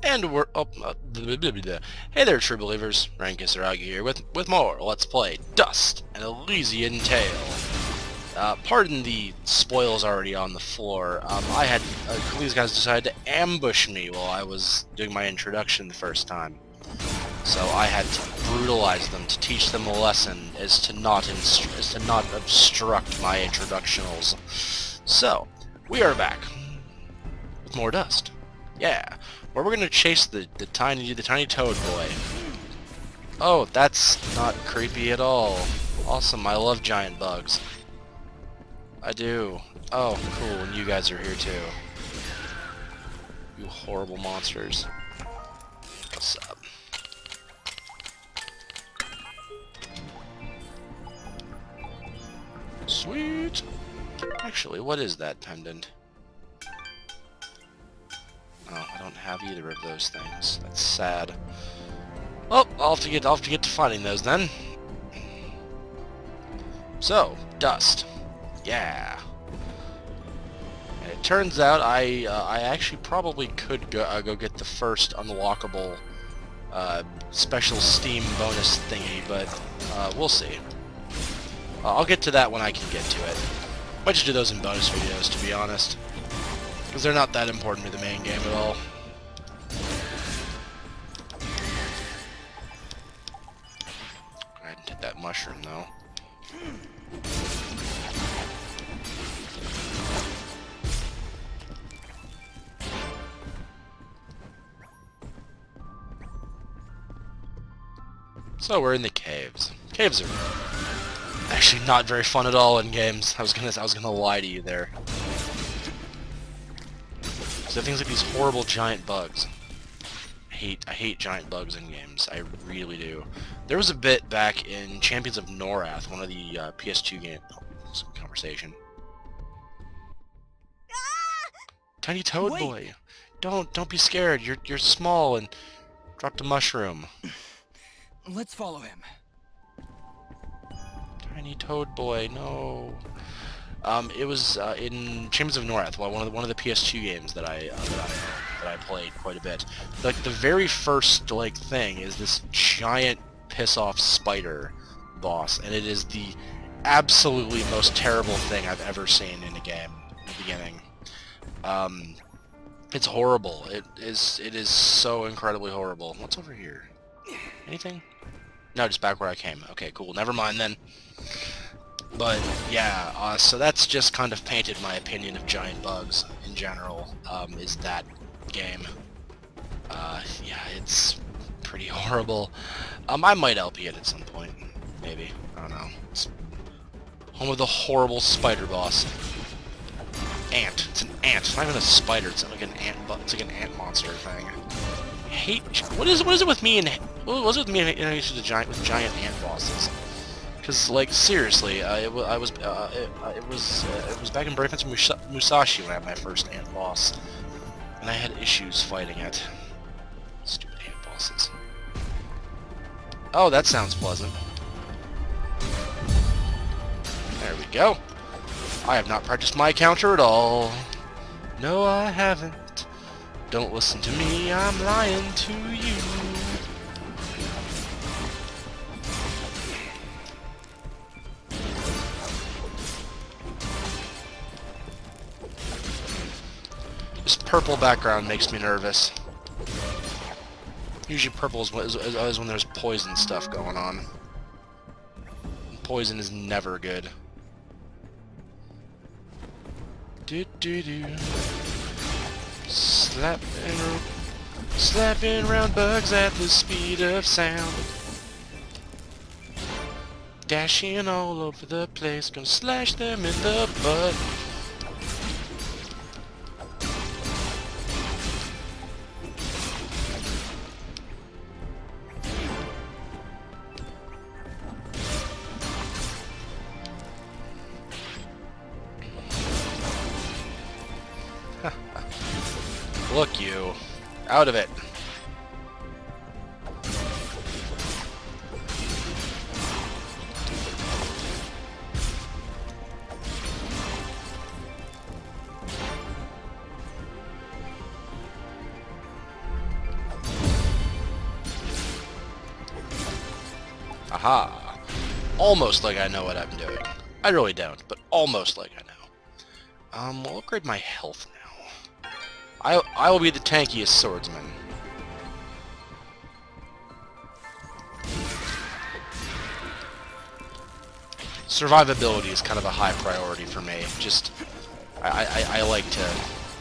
And we're blah, blah, blah, blah. Hey there, true believers. Rankus Aragi here with more Let's Play Dust and Elysian Tale. Pardon the spoils already on the floor. I had these guys decided to ambush me while I was doing my introduction the first time, so I had to brutalize them to teach them a lesson as to not obstruct my introductionals. So we are back with more Dust. Yeah. Where we're gonna chase the tiny toad boy. Oh, that's not creepy at all. Awesome, I love giant bugs. I do. Oh, cool, and you guys are here too. You horrible monsters. What's up? Sweet! Actually, what is that pendant? Oh, I don't have either of those things. That's sad. Well, I'll have to get to finding those then. So, dust. Yeah. And it turns out I actually probably could go get the first unlockable special Steam bonus thingy, but we'll see. I'll get to that when I can get to it. Might just do those in bonus videos, to be honest. Because they're not that important to the main game at all. Go ahead and hit that mushroom, though. So we're in the caves. Caves are actually not very fun at all in games. I was gonna lie to you there. So things like these horrible giant bugs. I hate giant bugs in games. I really do. There was a bit back in Champions of Norath, one of the PS2 game. Oh, some conversation. Tiny toad boy, don't be scared. You're small and dropped a mushroom. Let's follow him. Tiny toad boy, no. It was in Champions of Norath, one of the PS2 games that I played quite a bit. Like the very first thing is this giant piss-off spider boss, and it is the absolutely most terrible thing I've ever seen in a game in the beginning. It's horrible. It is so incredibly horrible. What's over here? Anything? No, just back where I came. Okay, cool. Never mind then. But yeah, so that's just kind of painted my opinion of giant bugs in general, is that game. Yeah, it's pretty horrible. I might LP it at some point, maybe. I don't know. It's home of the horrible spider boss. Ant. It's an ant. It's not even a spider. It's like an ant. It's like an ant monster thing. I hate. What is it with me and what was it with me and with giant ant bosses? Because, like, seriously, it was back in Brave Musashi when I had my first ant boss, and I had issues fighting it. Stupid ant bosses. Oh, that sounds pleasant. There we go. I have not practiced my counter at all. No, I haven't. Don't listen to me, I'm lying to you. This purple background makes me nervous. Usually purple is when there's poison stuff going on. Poison is never good. Do. Slapping around bugs at the speed of sound. Dashing all over the place, gonna slash them in the butt. Look you. Out of it. Aha. Almost like I know what I'm doing. I really don't, but almost like I know. We'll upgrade my health now. I will be the tankiest swordsman. Survivability is kind of a high priority for me. Just, I like to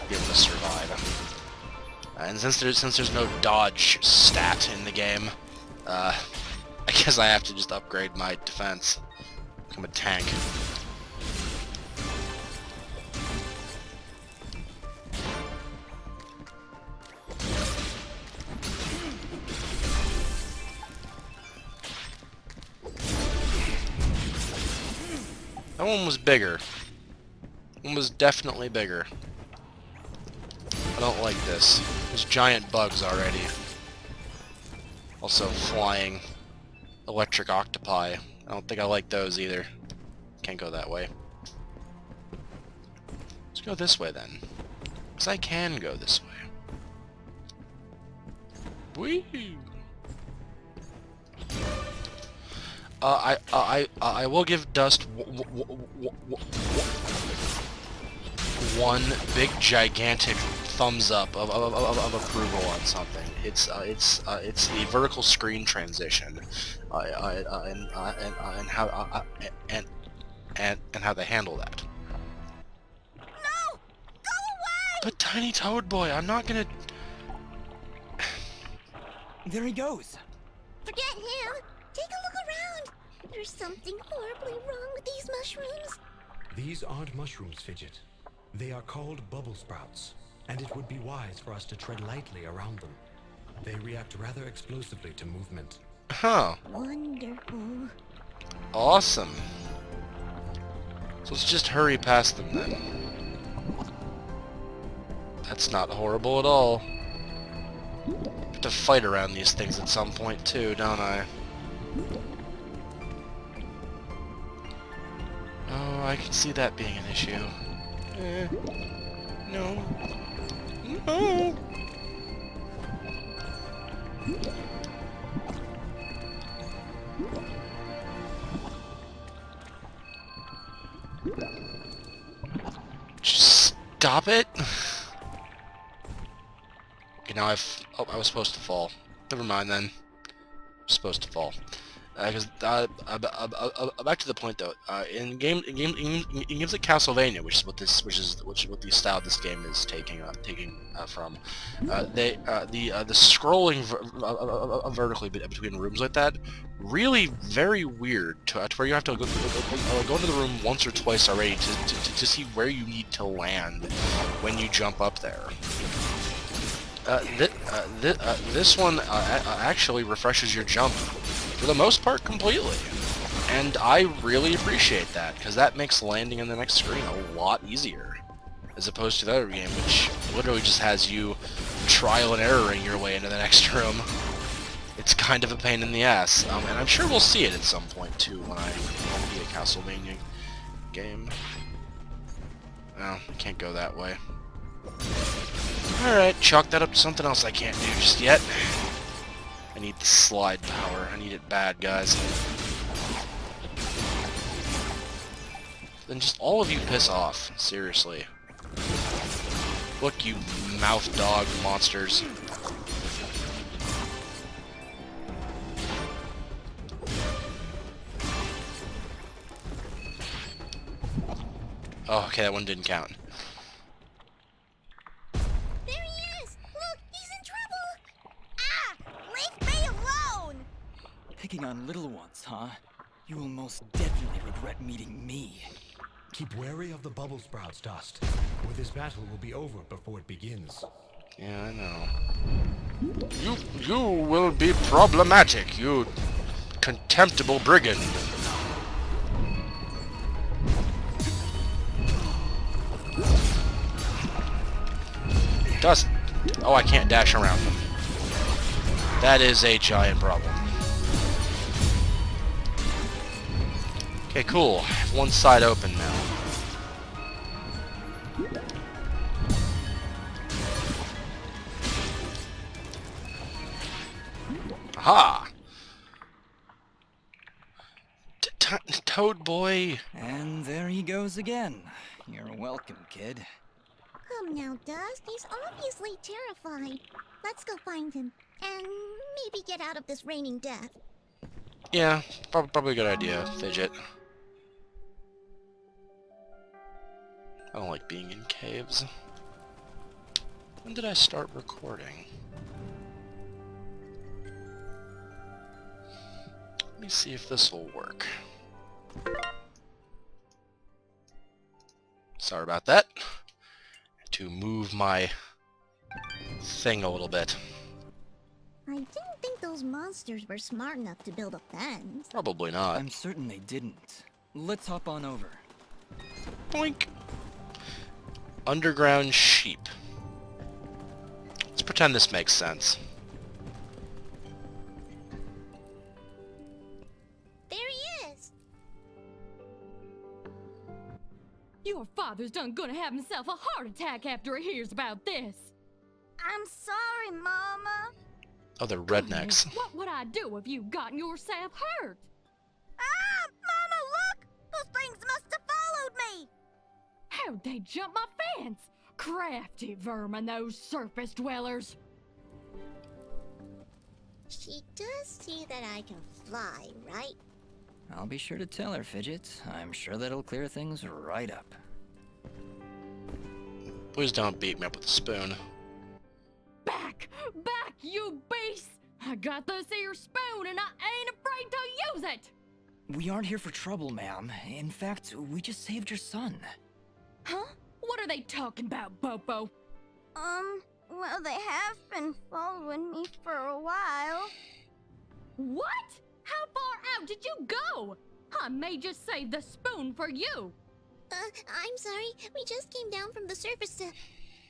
be able to survive. And since there's no dodge stat in the game, I guess I have to just upgrade my defense. Become a tank. That one was bigger. One was definitely bigger. I don't like this. There's giant bugs already. Also flying electric octopi. I don't think I like those either. Can't go that way. Let's go this way then. Because I can go this way. Whee! I will give Dust one big gigantic thumbs up of approval on something. It's the vertical screen transition, and how they handle that. No! Go away! But Tiny Toad Boy, I'm not gonna. There he goes. Forget him! Take a look around! There's something horribly wrong with these mushrooms. These aren't mushrooms, Fidget. They are called bubble sprouts, and it would be wise for us to tread lightly around them. They react rather explosively to movement. Huh. Wonderful. Awesome. So let's just hurry past them then. That's not horrible at all. Have to fight around these things at some point too, don't I? Oh, I can see that being an issue. No. No! Just stop it! Okay, now oh, I was supposed to fall. Never mind then. I'm supposed to fall. Because back to the point though, in games like Castlevania, which is what the style this game is taking from, the scrolling vertically between rooms like that, really very weird to where you have to go into the room once or twice already to see where you need to land when you jump up there. This one actually refreshes your jump for the most part completely, and I really appreciate that because that makes landing in the next screen a lot easier as opposed to the other game, which literally just has you trial and erroring your way into the next room. It's kind of a pain in the ass, and I'm sure we'll see it at some point too when I be a Castlevania game. Well, I can't go that way. Alright, chalk that up to something else I can't do just yet. I need the slide power. I need it bad, guys. Then just all of you piss off. Seriously. Look, you mouth dog monsters. Oh, okay, that one didn't count. Picking on little ones, huh? You will most definitely regret meeting me. Keep wary of the bubble sprouts, Dust, or this battle will be over before it begins. Yeah, I know. You will be problematic, you contemptible brigand. Dust. Oh, I can't dash around them. That is a giant problem. Okay, cool. One side open now. Aha! Toad boy. And there he goes again. You're welcome, kid. Come now, Dust. He's obviously terrified. Let's go find him. And maybe get out of this raining death. Yeah, probably a good idea, Fidget. I don't like being in caves. When did I start recording? Let me see if this will work. Sorry about that. Had to move my thing a little bit. I didn't think those monsters were smart enough to build a fence. Probably not. I'm certain they didn't. Let's hop on over. Boink. Underground sheep. Let's pretend this makes sense. There he is. Your father's done gonna have himself a heart attack after he hears about this. I'm sorry, Mama. Oh, they're rednecks. What would I do if you gotten yourself hurt? Ah! Mama, look! Those things must have followed me! How'd they jump my fence? Crafty vermin, those surface dwellers. She does see that I can fly, right? I'll be sure to tell her, Fidget. I'm sure that'll clear things right up. Please don't beat me up with a spoon. Back! Back, you beast! I got this here spoon and I ain't afraid to use it! We aren't here for trouble, ma'am. In fact, we just saved your son. Huh? What are they talking about, Bopo? Well, they have been following me for a while. What? How far out did you go? I may just save the spoon for you. I'm sorry. We just came down from the surface to...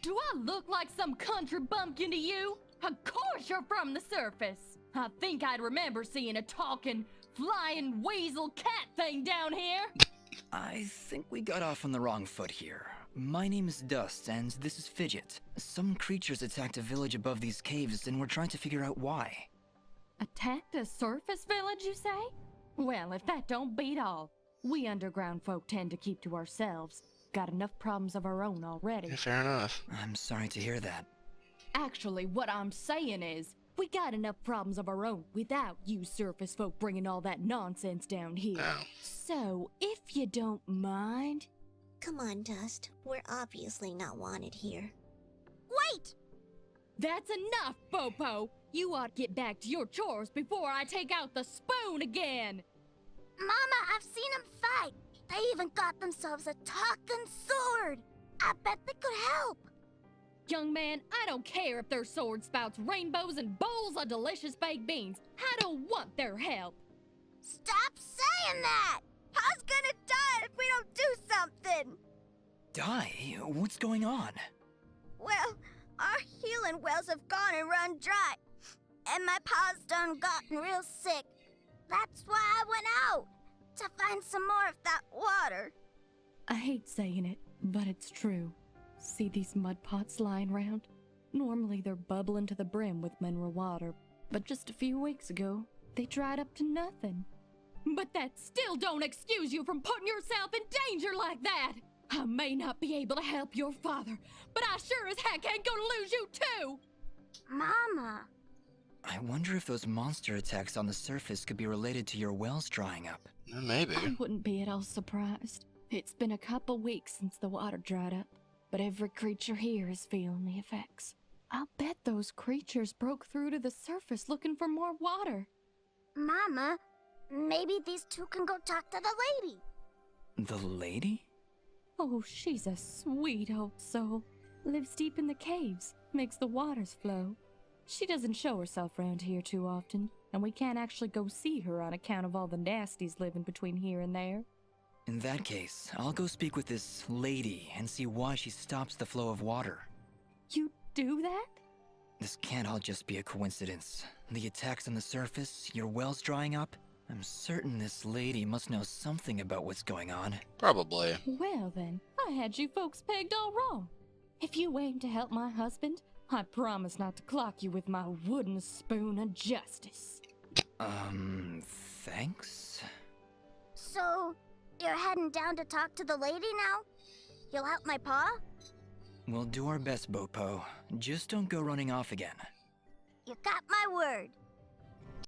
Do I look like some country bumpkin to you? Of course you're from the surface. I think I'd remember seeing a talking, flying weasel cat thing down here. I think we got off on the wrong foot here. My name is Dust, and this is Fidget. Some creatures attacked a village above these caves, and we're trying to figure out why. Attacked a surface village, you say? Well, if that don't beat all. We underground folk tend to keep to ourselves. Got enough problems of our own already. Yeah, fair enough. I'm sorry to hear that. Actually, what I'm saying is, we got enough problems of our own without you surface folk bringing all that nonsense down here. Oh. So, if you don't mind... Come on, Dust. We're obviously not wanted here. Wait! That's enough, Bopo! You ought to get back to your chores before I take out the spoon again! Mama, I've seen them fight. They even got themselves a talking sword. I bet they could help. Young man, I don't care if their sword spouts rainbows and bowls of delicious baked beans. I don't want their help. Stop saying that! Pa's gonna die if we don't do something! Die? What's going on? Well, our healing wells have gone and run dry. And my pa's done gotten real sick. That's why I went out, to find some more of that water. I hate saying it, but it's true. See these mud pots lying around? Normally they're bubbling to the brim with mineral water, but just a few weeks ago, they dried up to nothing. But that still don't excuse you from putting yourself in danger like that! I may not be able to help your father, but I sure as heck ain't gonna lose you too! Mama. I wonder if those monster attacks on the surface could be related to your wells drying up. Maybe. I wouldn't be at all surprised. It's been a couple weeks since the water dried up, but every creature here is feeling the effects. I'll bet those creatures broke through to the surface looking for more water. Mama, maybe these two can go talk to the lady. The lady? Oh, she's a sweet old soul. Lives deep in the caves, makes the waters flow. She doesn't show herself around here too often, and we can't actually go see her on account of all the nasties living between here and there. In that case, I'll go speak with this lady and see why she stops the flow of water. You do that? This can't all just be a coincidence. The attacks on the surface, your wells drying up. I'm certain this lady must know something about what's going on. Probably. Well then, I had you folks pegged all wrong. If you aim to help my husband, I promise not to clock you with my wooden spoon of justice. Thanks? So, you're heading down to talk to the lady now? You'll help my paw? We'll do our best, Bopo. Just don't go running off again. You got my word.